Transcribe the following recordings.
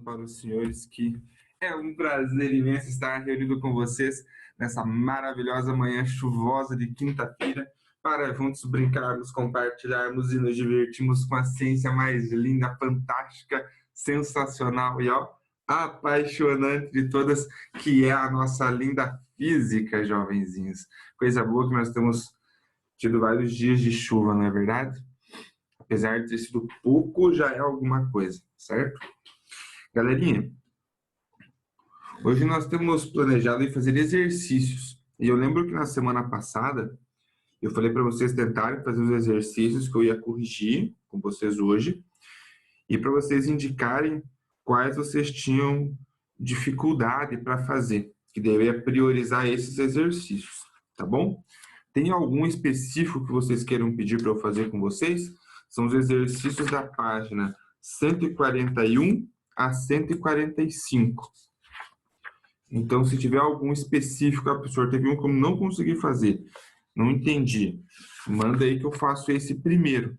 para os senhores que é um prazer imenso estar reunido com vocês nessa maravilhosa manhã chuvosa de quinta-feira para juntos brincarmos, compartilharmos e nos divertirmos com a ciência mais linda, fantástica, sensacional e apaixonante de todas, que é a nossa linda física, jovenzinhos. Coisa boa que nós temos tido vários dias de chuva, não é verdade? Apesar de ter sido pouco, já é alguma coisa, certo? Galerinha, hoje nós temos planejado em fazer exercícios. E eu lembro que na semana passada eu falei para vocês tentarem fazer os exercícios que eu ia corrigir com vocês hoje e para vocês indicarem quais vocês tinham dificuldade para fazer, que deveria priorizar esses exercícios, tá bom? Tem algum específico que vocês queiram pedir para eu fazer com vocês? São os exercícios da página 141 a 145. Então, se tiver algum específico, a professora teve um que eu não consegui fazer, não entendi, manda aí que eu faço esse primeiro.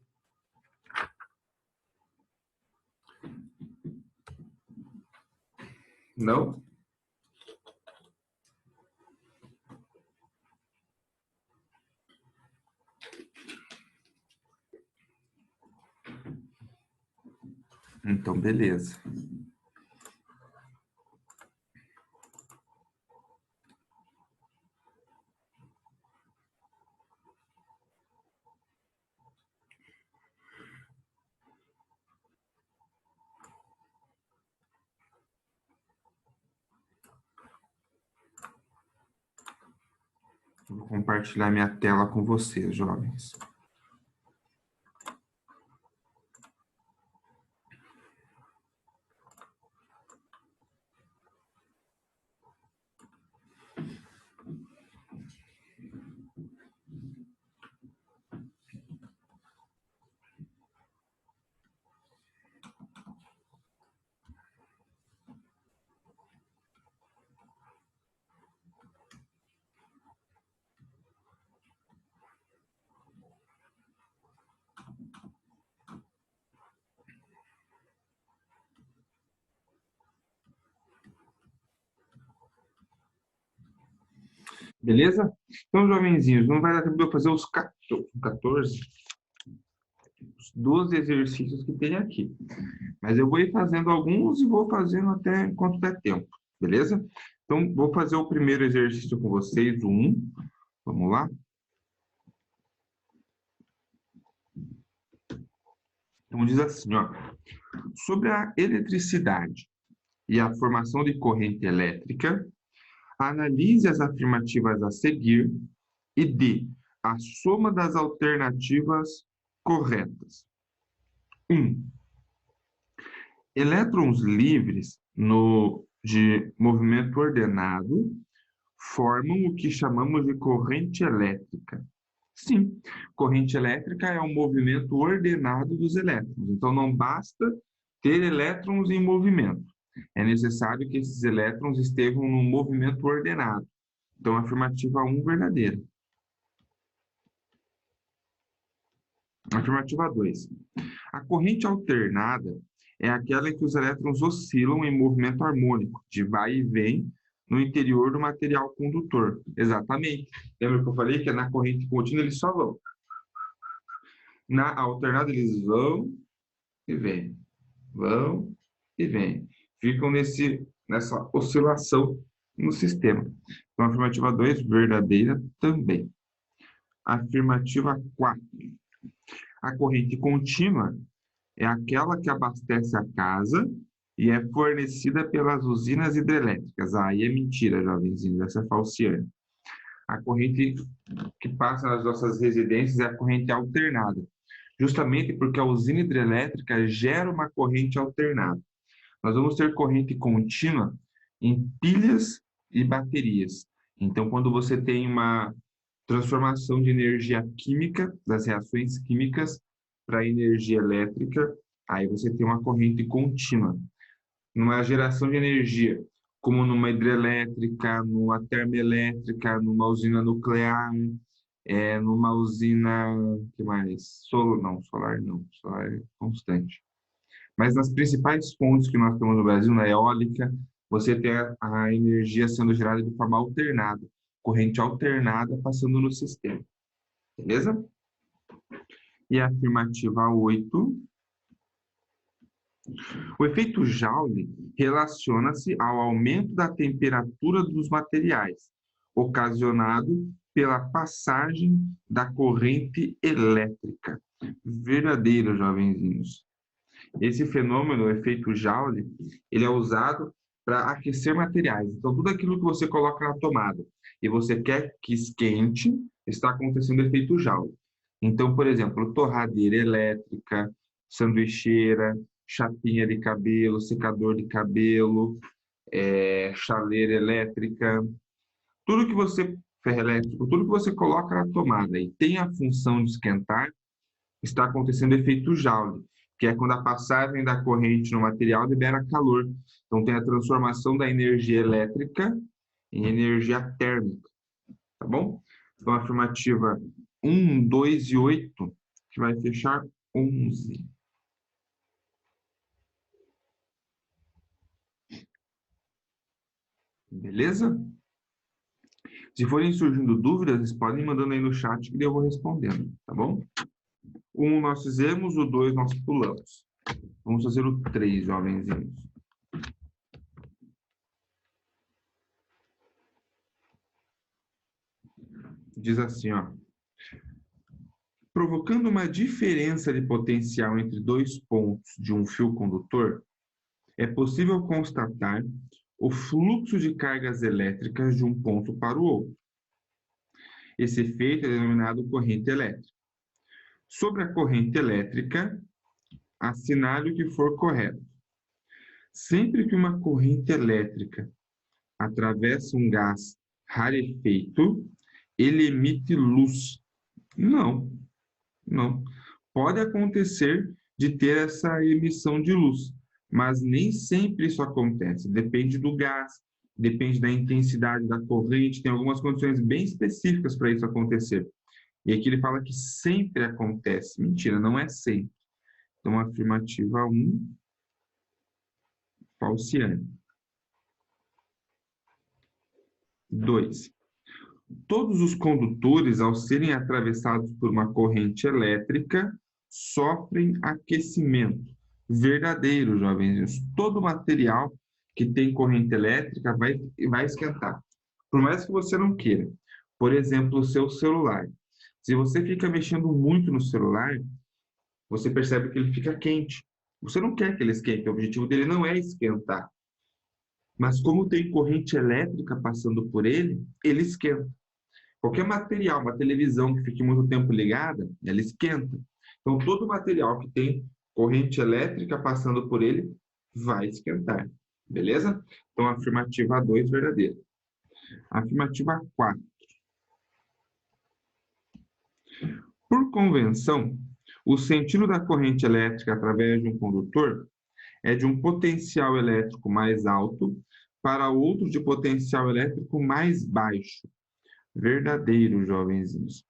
Não? Então, beleza. Vou compartilhar minha tela com vocês, jovens. Beleza? Então, jovenzinhos, não vai dar tempo de eu fazer os 14, os 12 exercícios que tem aqui. Mas eu vou ir fazendo alguns e vou fazendo até enquanto der tempo, beleza? Então, vou fazer o primeiro exercício com vocês, o 1. Vamos lá? Então, diz assim, ó. Sobre a eletricidade e a formação de corrente elétrica, analise as afirmativas a seguir e dê a soma das alternativas corretas. 1. Elétrons livres de movimento ordenado formam o que chamamos de corrente elétrica. Sim, corrente elétrica é um movimento ordenado dos elétrons. Então, não basta ter elétrons em movimento. É necessário que esses elétrons estejam num movimento ordenado. Então, afirmativa 1, verdadeira. Afirmativa 2. A corrente alternada é aquela em que os elétrons oscilam em movimento harmônico, de vai e vem, no interior do material condutor. Exatamente. Lembra que eu falei que na corrente contínua eles só vão? Na alternada eles vão e vêm. Vão e vêm. Ficam nessa oscilação no sistema. Então, afirmativa 2, verdadeira também. Afirmativa 4. A corrente contínua é aquela que abastece a casa e é fornecida pelas usinas hidrelétricas. Aí é mentira, jovenzinhos, essa é falciane. A corrente que passa nas nossas residências é a corrente alternada, justamente porque a usina hidrelétrica gera uma corrente alternada. Nós vamos ter corrente contínua em pilhas e baterias. Então, quando você tem uma transformação de energia química, das reações químicas, para energia elétrica, aí você tem uma corrente contínua. Numa geração de energia, como numa hidrelétrica, numa termoelétrica, numa usina nuclear, numa usina, que mais? Solar não, solar é constante. Mas nas principais fontes que nós temos no Brasil, na eólica, você tem a energia sendo gerada de forma alternada, corrente alternada passando no sistema. Beleza? E a afirmativa 8. O efeito Joule relaciona-se ao aumento da temperatura dos materiais, ocasionado pela passagem da corrente elétrica. Verdadeiro, jovenzinhos. Esse fenômeno, o efeito Joule, ele é usado para aquecer materiais. Então, tudo aquilo que você coloca na tomada e você quer que esquente, está acontecendo o efeito Joule. Então, por exemplo, torradeira elétrica, sanduicheira, chapinha de cabelo, secador de cabelo, chaleira elétrica, tudo que você ferro elétrico, tudo que você coloca na tomada e tem a função de esquentar, está acontecendo efeito Joule, que é quando a passagem da corrente no material libera calor. Então tem a transformação da energia elétrica em energia térmica, tá bom? Então a afirmativa 1, 2 e 8, que vai fechar 11. Beleza? Se forem surgindo dúvidas, vocês podem ir mandando aí no chat que eu vou respondendo, tá bom? O 1 nós fizemos, o 2 nós pulamos. Vamos fazer o 3, jovenzinhos. Diz assim, ó. Provocando uma diferença de potencial entre dois pontos de um fio condutor, é possível constatar o fluxo de cargas elétricas de um ponto para o outro. Esse efeito é denominado corrente elétrica. Sobre a corrente elétrica, assinale o que for correto. Sempre que uma corrente elétrica atravessa um gás rarefeito, ele emite luz. Não. Pode acontecer de ter essa emissão de luz, mas nem sempre isso acontece. Depende do gás, depende da intensidade da corrente, tem algumas condições bem específicas para isso acontecer. E aqui ele fala que sempre acontece. Mentira, não é sempre. Então, afirmativa 1, falciane. 2. Todos os condutores, ao serem atravessados por uma corrente elétrica, sofrem aquecimento. Verdadeiro, jovens. Todo material que tem corrente elétrica vai esquentar. Por mais que você não queira. Por exemplo, o seu celular. Se você fica mexendo muito no celular, você percebe que ele fica quente. Você não quer que ele esquente. O objetivo dele não é esquentar. Mas como tem corrente elétrica passando por ele, ele esquenta. Qualquer material, uma televisão que fique muito tempo ligada, ela esquenta. Então, todo material que tem corrente elétrica passando por ele vai esquentar. Beleza? Então, a afirmativa 2, verdadeira. A afirmativa 4. Por convenção, o sentido da corrente elétrica através de um condutor é de um potencial elétrico mais alto para outro de potencial elétrico mais baixo. Verdadeiro, jovenzinhos.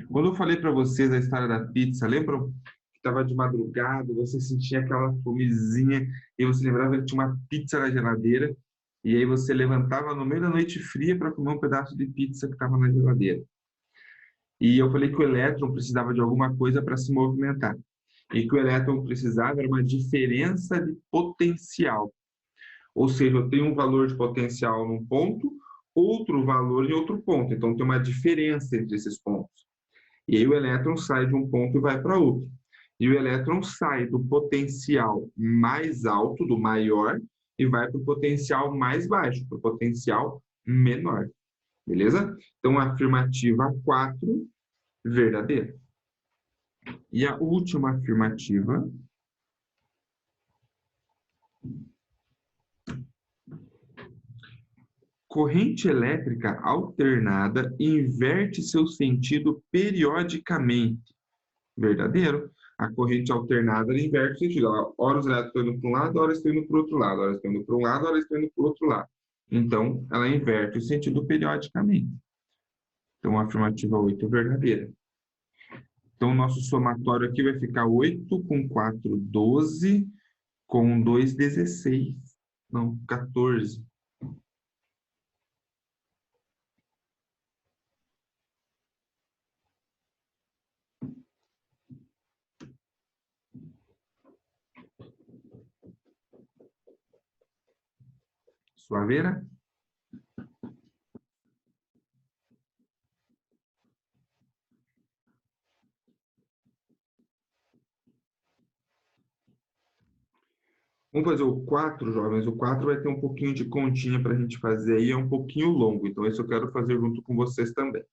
Quando eu falei para vocês a história da pizza, lembram que estava de madrugada, você sentia aquela fomezinha e você lembrava que tinha uma pizza na geladeira e aí você levantava no meio da noite fria para comer um pedaço de pizza que estava na geladeira. E eu falei que o elétron precisava de alguma coisa para se movimentar. E que o elétron precisava era uma diferença de potencial. Ou seja, eu tenho um valor de potencial num ponto, outro valor em outro ponto. Então, tem uma diferença entre esses pontos. E aí o elétron sai de um ponto e vai para outro. E o elétron sai do potencial mais alto, do maior, e vai para o potencial mais baixo, para o potencial menor. Beleza? Então, a afirmativa 4, verdadeira. E a última afirmativa. Corrente elétrica alternada inverte seu sentido periodicamente. Verdadeiro. A corrente alternada ela inverte o sentido. Ora os elétrons estão indo para um lado, ora estão indo para o outro lado, ora estão indo para um lado, ora estão indo para o outro lado. Então, ela inverte o sentido periodicamente. Então, a afirmativa 8 é verdadeira. Então, o nosso somatório aqui vai ficar 8 com 4, 12, com 2,16. Não, 14. Suaveira? Vamos fazer o 4, jovens. O 4 vai ter um pouquinho de continha para a gente fazer aí, é um pouquinho longo, então isso eu quero fazer junto com vocês também.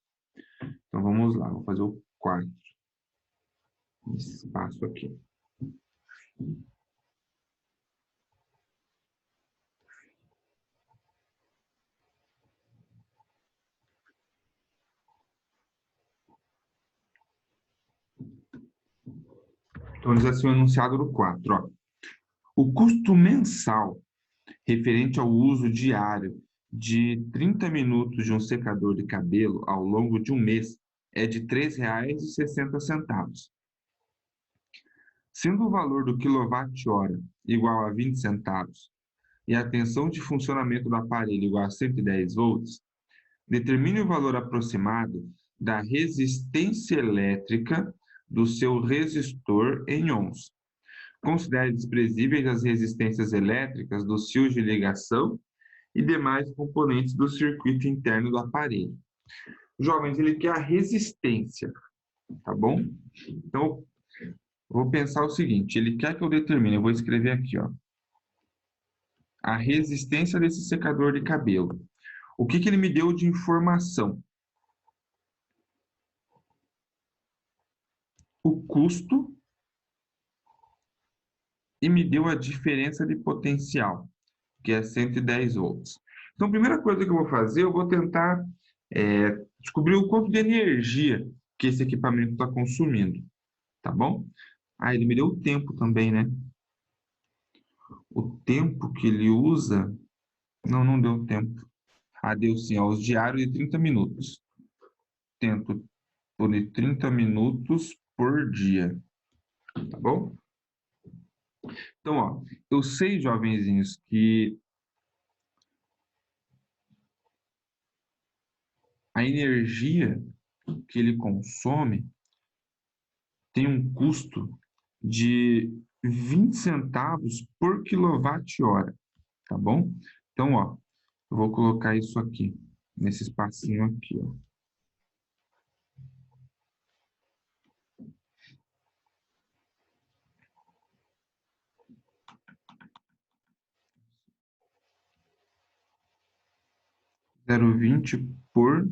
Então vamos lá, vou fazer o 4. Esse espaço aqui. Então, diz assim o enunciado do 4, ó. O custo mensal referente ao uso diário de 30 minutos de um secador de cabelo ao longo de um mês é de R$ 3,60. Sendo o valor do quilowatt-hora igual a 20 centavos e a tensão de funcionamento do aparelho igual a 110 volts, determine o valor aproximado da resistência elétrica do seu resistor em ohms. Considere desprezíveis as resistências elétricas dos fios de ligação e demais componentes do circuito interno do aparelho. Jovens, ele quer a resistência, tá bom? Então, vou pensar o seguinte, ele quer que eu determine, eu vou escrever aqui, ó, a resistência desse secador de cabelo. O que ele me deu de informação? O custo e me deu a diferença de potencial, que é 110 volts. Então, a primeira coisa que eu vou fazer, eu vou tentar descobrir o quanto de energia que esse equipamento está consumindo, tá bom? Ah, ele me deu o tempo também, né? O tempo que ele usa... Não, não deu tempo. Ah, deu sim, ó, os diários de 30 minutos. Tento por 30 minutos por dia, tá bom? Então, ó, eu sei, jovenzinhos, que a energia que ele consome tem um custo de 20 centavos por quilowatt-hora, tá bom? Então, ó, eu vou colocar isso aqui, nesse espacinho aqui, ó. Zero vírgula 20 por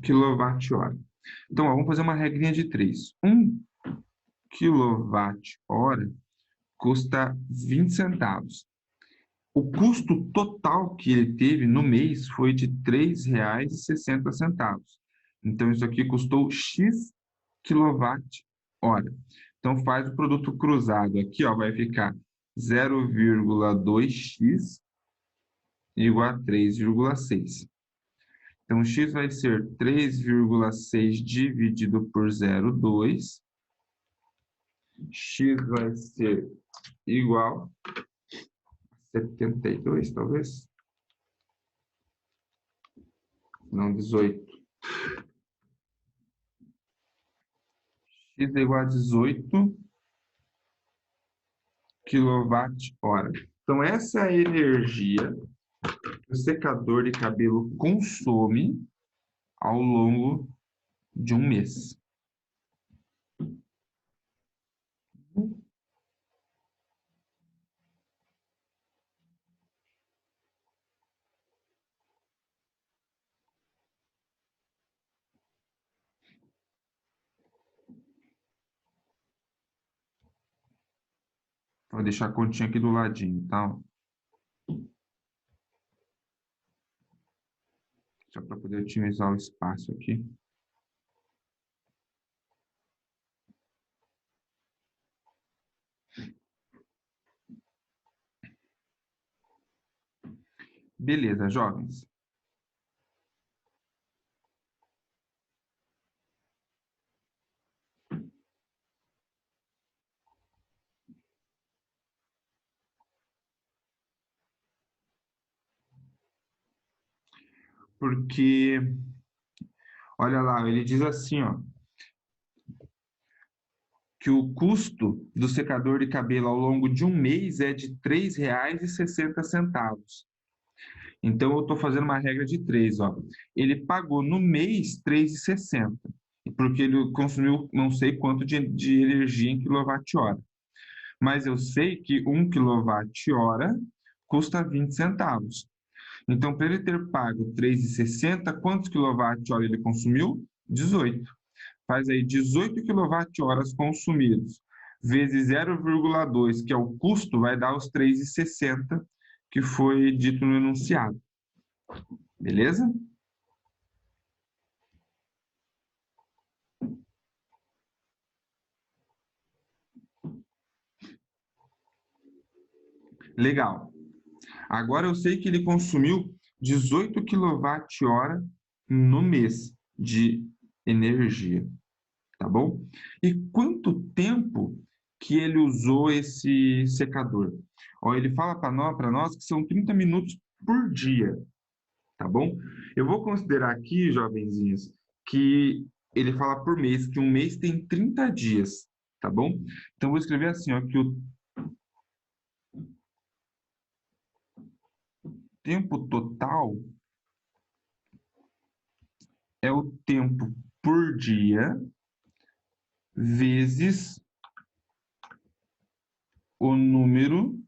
quilowatt-hora. Então, ó, vamos fazer uma regrinha de 3. 1 quilowatt-hora custa 20 centavos. O custo total que ele teve no mês foi de R$ 3,60. Então, isso aqui custou X quilowatt-hora. Então, faz o produto cruzado aqui, ó, vai ficar 0,2x igual a 3,6. Então, x vai ser 3,6 dividido por 0,2. X vai ser igual a 72, talvez? Não, 18. X é igual a 18 kWh. Então, essa é a energia que o secador de cabelo consome ao longo de um mês. Vou deixar a continha aqui do ladinho, tá? Só para poder otimizar o espaço aqui. Beleza, jovens. Porque, olha lá, ele diz assim, ó, que o custo do secador de cabelo ao longo de um mês é de R$ 3,60. Então, eu estou fazendo uma regra de 3, ó. Ele pagou no mês R$ 3,60, porque ele consumiu não sei quanto de energia em quilowatt-hora. Mas eu sei que 1 kWh custa 20 centavos. Então, para ele ter pago R$ 3,60, quantos kWh ele consumiu? 18. Faz aí 18 kWh consumidos vezes 0,2, que é o custo, vai dar os 3,60 que foi dito no enunciado. Beleza? Legal. Agora eu sei que ele consumiu 18 kWh no mês de energia, tá bom? E quanto tempo que ele usou esse secador? Ó, ele fala para nós que são 30 minutos por dia, tá bom? Eu vou considerar aqui, jovenzinhos, que ele fala por mês, que um mês tem 30 dias, tá bom? Então, eu vou escrever assim, ó, que o tempo total é o tempo por dia vezes o número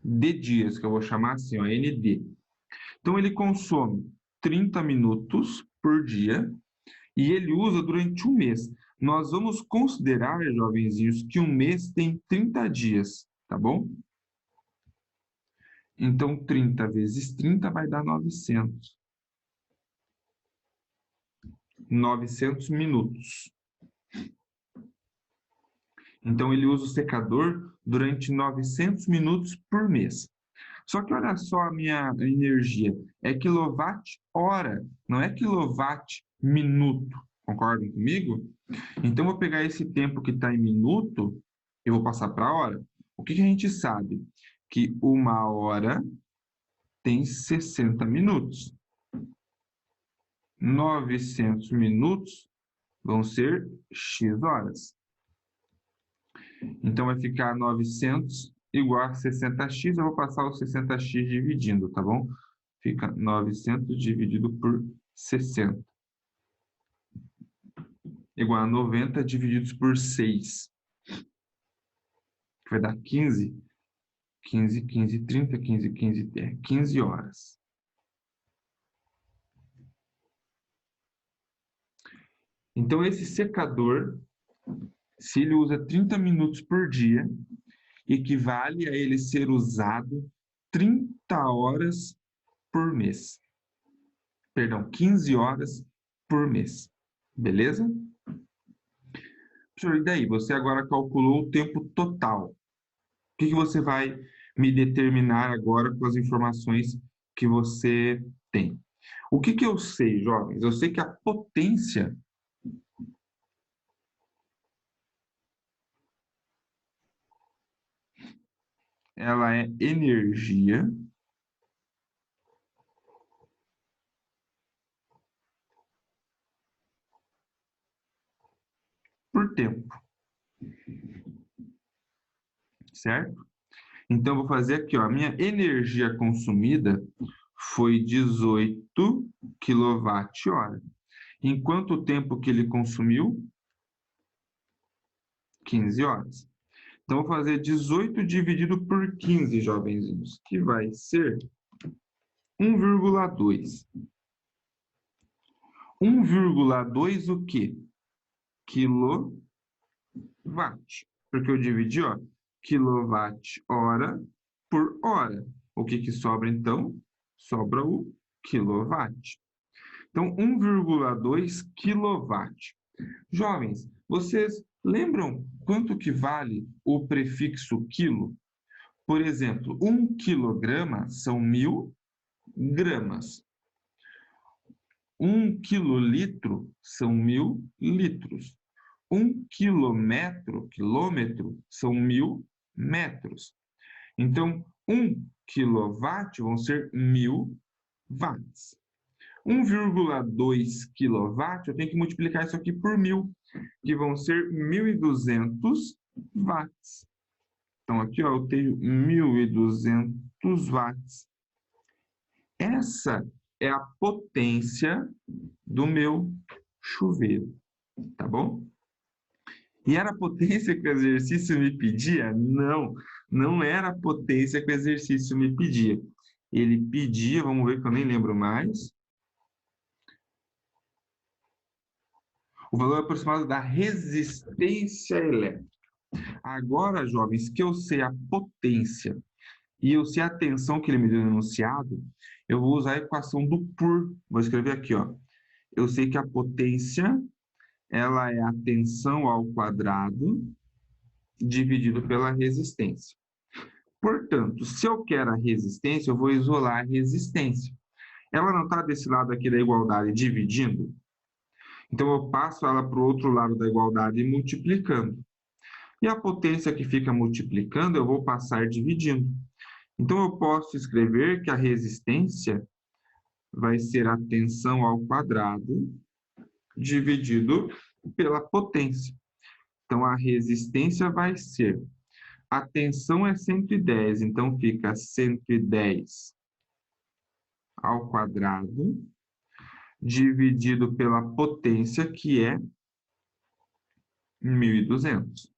de dias, que eu vou chamar assim, ó, ND. Então, ele consome 30 minutos por dia e ele usa durante um mês. Nós vamos considerar, jovenzinhos, que um mês tem 30 dias, tá bom? Então, 30 vezes 30 vai dar 900. 900 minutos. Então, ele usa o secador durante 900 minutos por mês. Só que olha só a minha energia. É quilowatt-hora, não é quilowatt-minuto. Concordam comigo? Então, vou pegar esse tempo que está em minuto e vou passar para hora. O que a gente sabe? Que uma hora tem 60 minutos. 900 minutos vão ser x horas. Então, vai ficar 900 igual a 60x. Eu vou passar o 60x dividindo, tá bom? Fica 900 dividido por 60. Igual a 90 divididos por 6. Que vai dar 15. 15, 15, 30, 15, 15, 15 horas. Então, esse secador, se ele usa 30 minutos por dia, equivale a ele ser usado 30 horas por mês. Perdão, 15 horas por mês. Beleza? Professor, e daí? Você agora calculou o tempo total. O que você vai me determinar agora com as informações que você tem? O que eu sei, jovens? Eu sei que a potência ela é energia por tempo, certo? Então, vou fazer aqui, ó, a minha energia consumida foi 18 kWh. Em quanto tempo que ele consumiu? 15 horas. Então, vou fazer 18 dividido por 15, jovenzinhos, que vai ser 1,2. 1,2 o quê? Quilowatt. Porque eu dividi, ó, quilowatt-hora por hora. O que sobra, então? Sobra o quilowatt. Então, 1,2 quilowatt. Jovens, vocês lembram quanto que vale o prefixo quilo? Por exemplo, 1 quilograma são 1.000 gramas. 1 quilolitro são 1.000 litros. 1 quilômetro, são 1.000 metros. Então, 1 quilowatt vão ser 1.000 watts. 1,2 kW, eu tenho que multiplicar isso aqui por 1.000, que vão ser 1.200 watts. Então, aqui, ó, eu tenho 1.200 watts. Essa é a potência do meu chuveiro, tá bom? E era a potência que o exercício me pedia? Não, não era a potência que o exercício me pedia. Ele pedia, vamos ver que eu nem lembro mais, o valor aproximado da resistência elétrica. Agora, jovens, que eu sei a potência e eu sei a tensão que ele me deu no enunciado, eu vou usar a equação do por. Vou escrever aqui, ó. Eu sei que a potência, ela é a tensão ao quadrado dividido pela resistência. Portanto, se eu quero a resistência, eu vou isolar a resistência. Ela não está desse lado aqui da igualdade dividindo? Então, eu passo ela para o outro lado da igualdade multiplicando. E a potência que fica multiplicando, eu vou passar dividindo. Então, eu posso escrever que a resistência vai ser a tensão ao quadrado dividido pela potência. Então, a resistência vai ser, a tensão é 110, então fica 110 ao quadrado dividido pela potência, que é 1.200.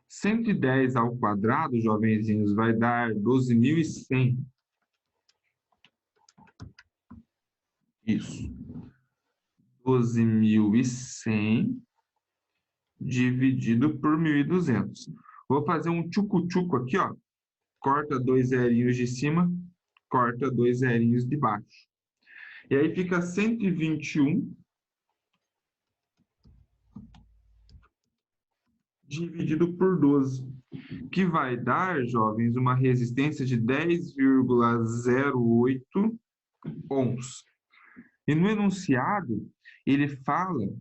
110 ao quadrado, jovenzinhos, vai dar 12.100. Isso. 12.100 dividido por 1.200. Vou fazer um tchucu-tchucu aqui, ó. Corta 2 zerinhos de cima, corta 2 zerinhos de baixo. E aí fica 121 dividido por 12, que vai dar, jovens, uma resistência de 10,08 ohms. E no enunciado, ele fala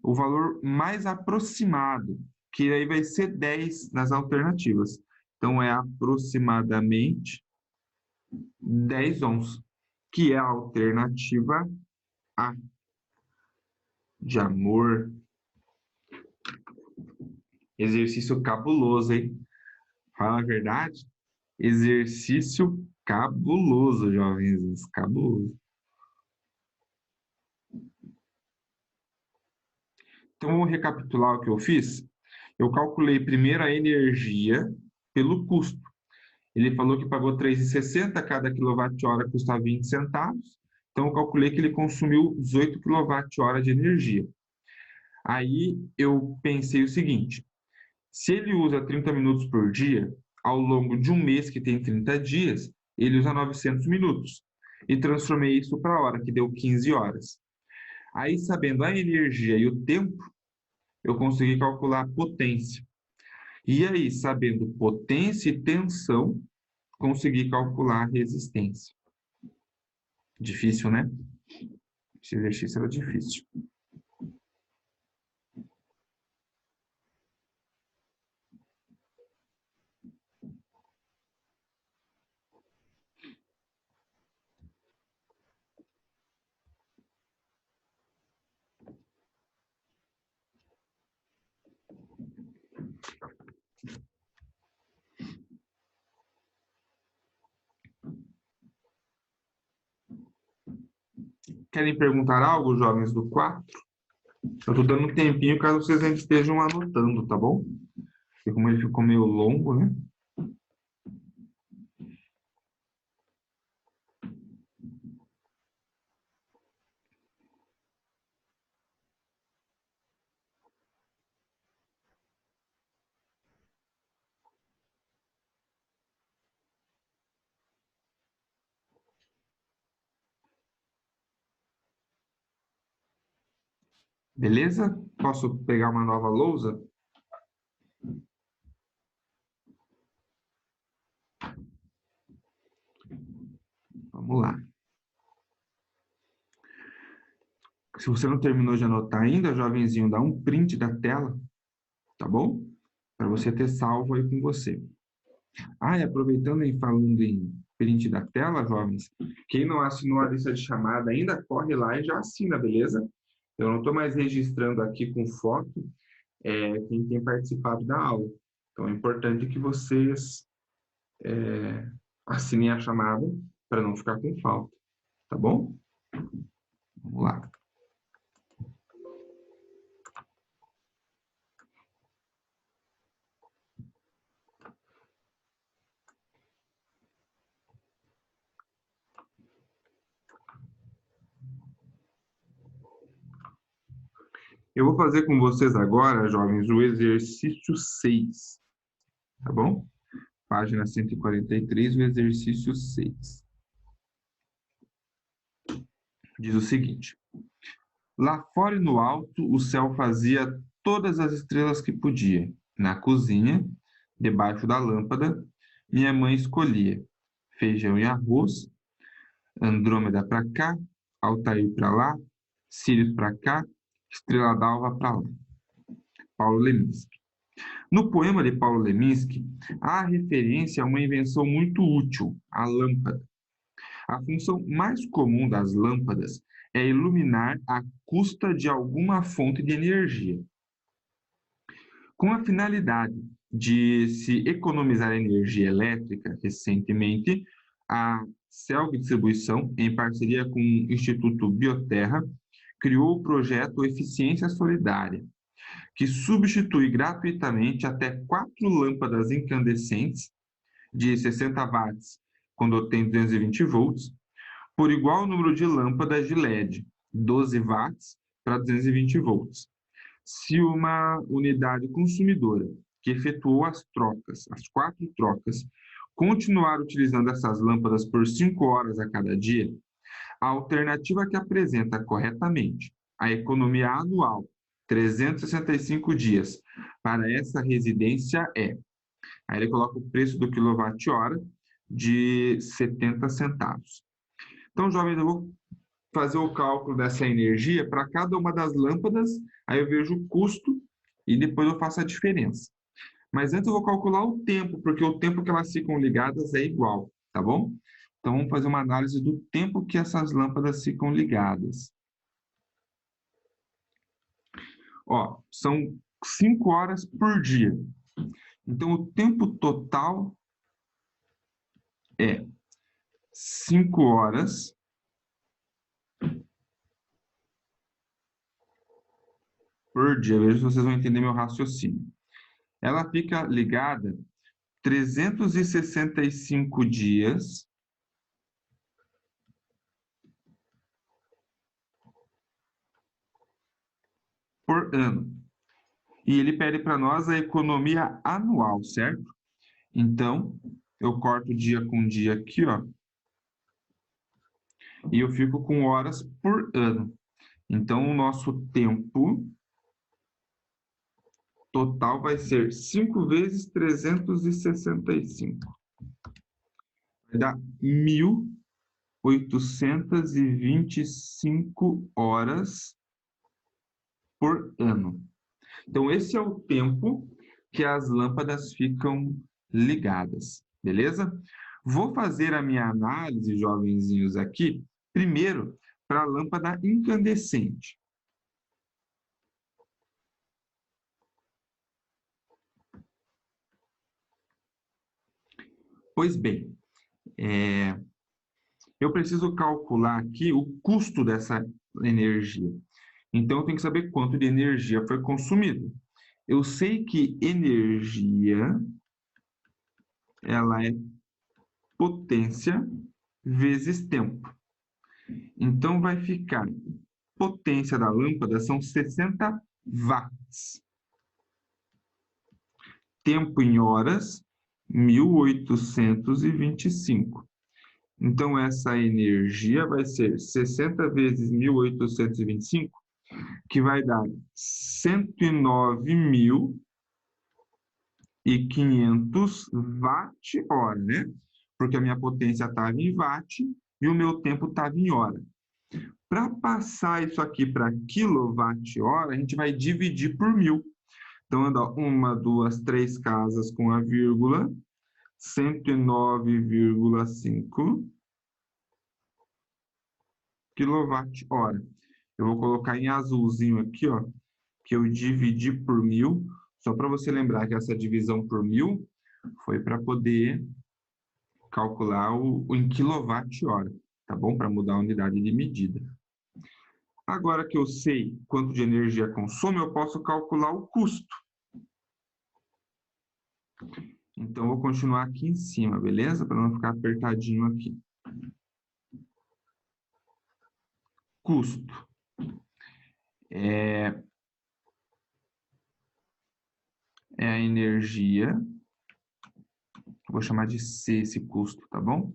o valor mais aproximado, que aí vai ser 10 nas alternativas. Então, é aproximadamente 10 ohms, que é a alternativa A, de amor. Exercício cabuloso, hein? Fala a verdade? Exercício cabuloso, jovens, cabuloso. Então, vamos recapitular o que eu fiz? Eu calculei primeiro a energia pelo custo. Ele falou que pagou R$ 3,60, cada quilowatt-hora custa 20 centavos. Então, eu calculei que ele consumiu 18 kWh de energia. Aí, eu pensei o seguinte, se ele usa 30 minutos por dia, ao longo de um mês que tem 30 dias, ele usa 900 minutos. E transformei isso para a hora, que deu 15 horas. Aí, sabendo a energia e o tempo, eu consegui calcular a potência. E aí, sabendo potência e tensão, consegui calcular a resistência. Difícil, né? Esse exercício era difícil. Querem perguntar algo, jovens do 4? Eu estou dando um tempinho caso vocês ainda estejam anotando, tá bom? Porque como ele ficou meio longo, né? Beleza? Posso pegar uma nova lousa? Vamos lá. Se você não terminou de anotar ainda, jovenzinho, dá um print da tela, tá bom? Para você ter salvo aí com você. Ah, e aproveitando e falando em print da tela, jovens. Quem não assinou a lista de chamada ainda, corre lá e já assina, beleza? Eu não estou mais registrando aqui com foto quem tem participado da aula. Então, é importante que vocês assinem a chamada para não ficar com falta, tá bom? Vamos lá. Eu vou fazer com vocês agora, jovens, o exercício 6, tá bom? Página 143, o exercício 6. Diz o seguinte: lá fora e no alto, o céu fazia todas as estrelas que podia. Na cozinha, debaixo da lâmpada, minha mãe escolhia feijão e arroz, Andrômeda para cá, Altair para lá, Sirius para cá, Estrela d'Alva para lá. Paulo Leminski. No poema de Paulo Leminski, há referência a uma invenção muito útil, a lâmpada. A função mais comum das lâmpadas é iluminar à custa de alguma fonte de energia. Com a finalidade de se economizar energia elétrica, recentemente, a Celg Distribuição, em parceria com o Instituto Bioterra, criou o projeto Eficiência Solidária, que substitui gratuitamente até 4 lâmpadas incandescentes de 60 watts, quando tem 220 volts, por igual número de lâmpadas de LED, 12 watts para 220 volts. Se uma unidade consumidora que efetuou as 4 trocas, continuar utilizando essas lâmpadas por 5 horas a cada dia, a alternativa que apresenta corretamente a economia anual 365 dias para essa residência é. Aí ele coloca o preço do quilowatt-hora de 70 centavos. Então, jovens, eu vou fazer o cálculo dessa energia para cada uma das lâmpadas, aí eu vejo o custo e depois eu faço a diferença. Mas antes eu vou calcular o tempo, porque o tempo que elas ficam ligadas é igual, tá bom? Então, vamos fazer uma análise do tempo que essas lâmpadas ficam ligadas. Ó, são 5 horas por dia. Então, o tempo total é 5 horas por dia. Veja se vocês vão entender meu raciocínio. Ela fica ligada 365 dias por ano. E ele pede para nós a economia anual, certo? Então, eu corto dia com dia aqui, ó. E eu fico com horas por ano. Então, o nosso tempo total vai ser 5 vezes 365. Vai dar 1.825 horas por ano. Então, esse é o tempo que as lâmpadas ficam ligadas, beleza? Vou fazer a minha análise, jovenzinhos, aqui, primeiro, para a lâmpada incandescente. Pois bem, eu preciso calcular aqui o custo dessa energia. Então, eu tenho que saber quanto de energia foi consumido. Eu sei que energia, ela é potência vezes tempo. Então, vai ficar, potência da lâmpada são 60 watts. Tempo em horas, 1.825. Então, essa energia vai ser 60 vezes 1.825, que vai dar 109.500 watt-hora, né? Porque a minha potência estava em watt e o meu tempo estava em hora. Para passar isso aqui para quilowatt-hora, a gente vai dividir por 1.000. Então, anda 1, 2, 3 casas com a vírgula, 109,5 kWh. Eu vou colocar em azulzinho aqui, ó, que eu dividi por 1000, só para você lembrar que essa divisão por 1000 foi para poder calcular em quilowatt-hora, tá bom? Para mudar a unidade de medida. Agora que eu sei quanto de energia consome, eu posso calcular o custo. Então, vou continuar aqui em cima, beleza? Para não ficar apertadinho aqui. Custo. É a energia. Vou chamar de C esse custo, tá bom?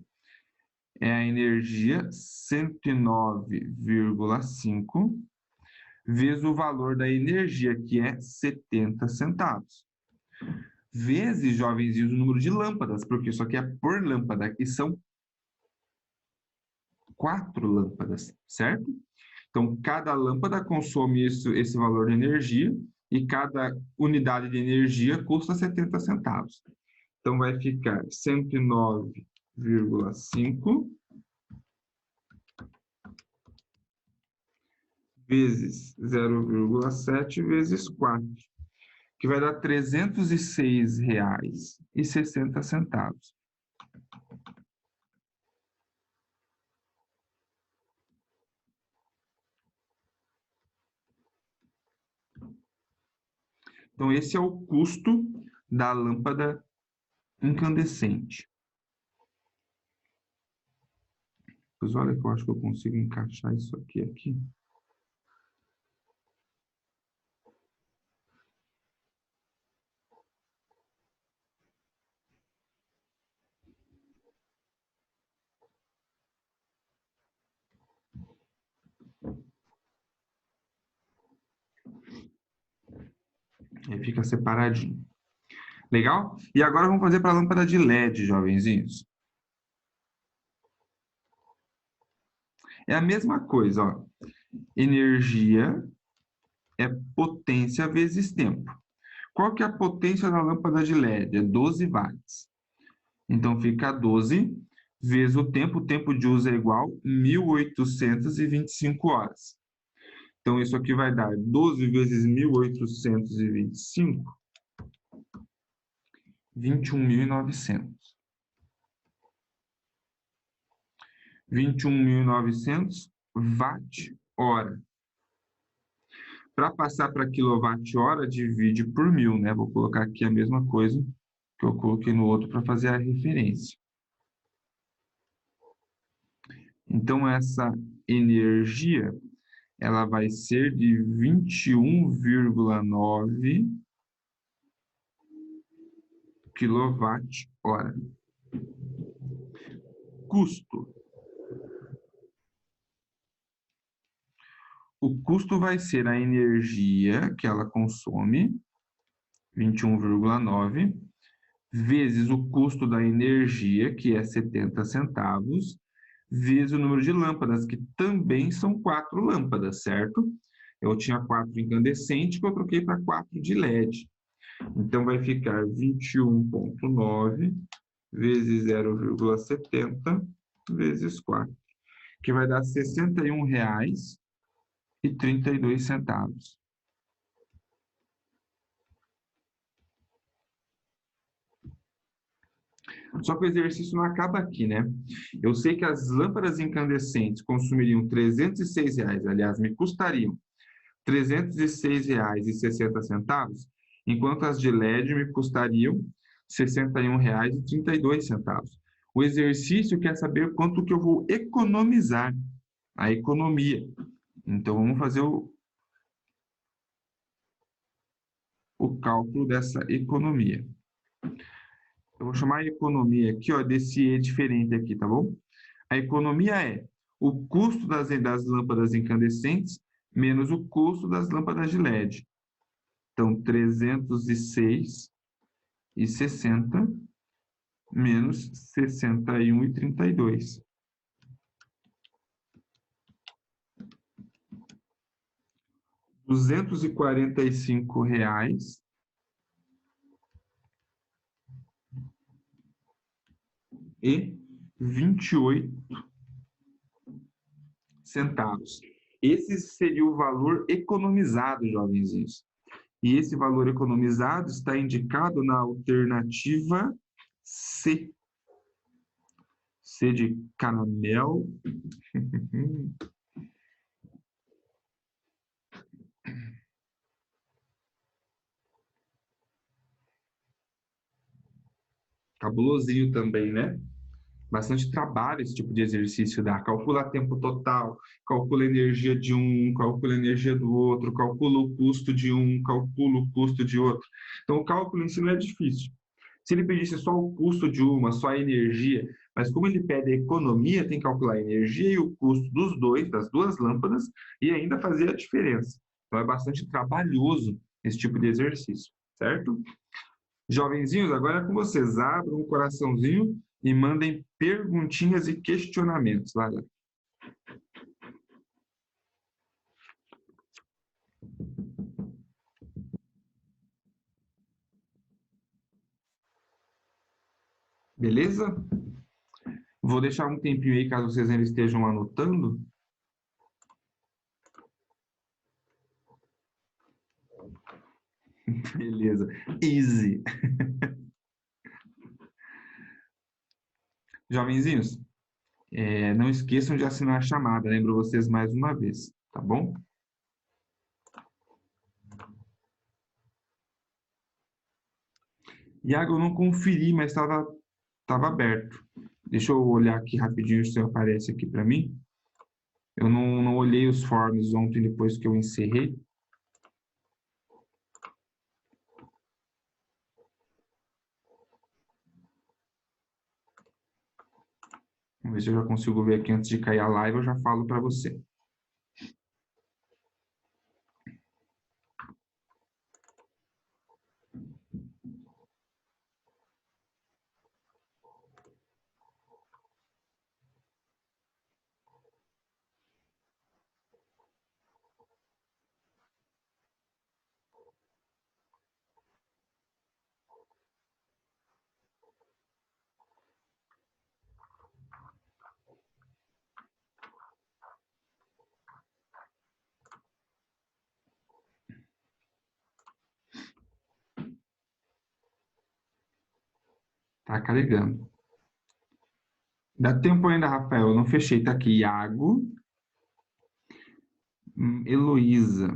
É a energia 109,5 vezes o valor da energia, que é 70 centavos. Vezes, jovenzinhos, o número de lâmpadas, porque isso aqui é por lâmpada, aqui são 4 lâmpadas, certo? Então, cada lâmpada consome esse valor de energia e cada unidade de energia custa 70 centavos. Então, vai ficar 109,5 vezes 0,7 vezes 4, que vai dar R$ 306,60. Então, esse é o custo da lâmpada incandescente. Pois olha que eu acho que eu consigo encaixar isso aqui. Aí fica separadinho. Legal? E agora vamos fazer para a lâmpada de LED, jovenzinhos. É a mesma coisa, ó. Energia é potência vezes tempo. Qual que é a potência da lâmpada de LED? É 12 watts. Então, fica 12 vezes o tempo de uso é igual a 1.825 horas. Então, isso aqui vai dar 12 vezes 1.825, 21.900. 21.900 watt-hora. Para passar para quilowatt-hora, divide por 1000, né? Vou colocar aqui a mesma coisa que eu coloquei no outro para fazer a referência. Então, essa energia, ela vai ser de 21,9 kWh. Custo. O custo vai ser a energia que ela consome, 21,9, vezes o custo da energia, que é 70 centavos, vezes o número de lâmpadas, que também são 4 lâmpadas, certo? Eu tinha 4 incandescentes, que eu troquei para 4 de LED. Então, vai ficar 21,9 vezes 0,70 vezes 4, que vai dar R$ 61,32. Só que o exercício não acaba aqui, né? Eu sei que as lâmpadas incandescentes consumiriam R$ 306, aliás, me custariam R$ 306,60, enquanto as de LED me custariam R$ 61,32. O exercício quer saber quanto que eu vou economizar, a economia. Então, vamos fazer o cálculo dessa economia. Eu vou chamar a economia aqui, ó, desse E diferente aqui, tá bom? A economia é o custo das lâmpadas incandescentes menos o custo das lâmpadas de LED. Então, 306,60 menos 61,32. R$ 245 e 28 centavos. Esse seria o valor economizado, jovenzinhos. E esse valor economizado está indicado na alternativa C. C de caramelo. Cabulosinho também, né? Bastante trabalho esse tipo de exercício dá. Calcula tempo total, calcula a energia de um, calcula a energia do outro, calcula o custo de um, calcula o custo de outro. Então, o cálculo em si não é difícil. Se ele pedisse só o custo de uma, só a energia, mas como ele pede a economia, tem que calcular a energia e o custo dos dois, das duas lâmpadas, e ainda fazer a diferença. Então, é bastante trabalhoso esse tipo de exercício, certo? Jovenzinhos, agora é com vocês. Abram um coraçãozinho e mandem perguntinhas e questionamentos. Vai lá. Beleza? Vou deixar um tempinho aí, caso vocês ainda estejam anotando. Beleza. Easy. Jovenzinhos, não esqueçam de assinar a chamada. Lembro vocês mais uma vez, tá bom? Iago, eu não conferi, mas estava aberto. Deixa eu olhar aqui rapidinho se aparece aqui para mim. Eu não olhei os forms ontem depois que eu encerrei. Vamos ver se eu já consigo ver aqui antes de cair a live, eu já falo para você. Tá carregando. Dá tempo ainda, Rafael. Eu não fechei. Tá aqui. Iago. Heloísa.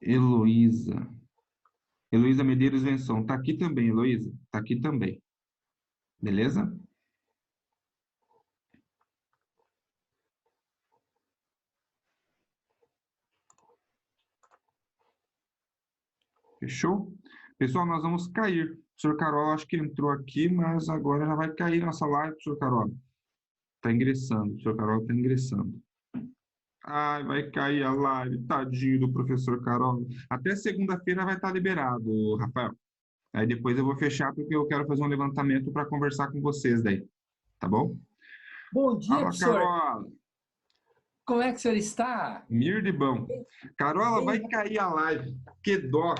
Heloísa. Heloísa Medeiros Venção. Tá aqui também, Heloísa. Tá aqui também. Beleza? Fechou? Pessoal, nós vamos cair. O senhor Carol acho que entrou aqui, mas agora já vai cair nossa live, senhor Carol. Está ingressando, o senhor Carol está ingressando. Ai, vai cair a live, tadinho do professor Carol. Até segunda-feira vai estar liberado, Rafael. Aí depois eu vou fechar porque eu quero fazer um levantamento para conversar com vocês daí, tá bom? Bom dia, Fala, professor. Carol. Como é que o senhor está? Mir de bom. Carola, vai Bem, cair a live. Que dó.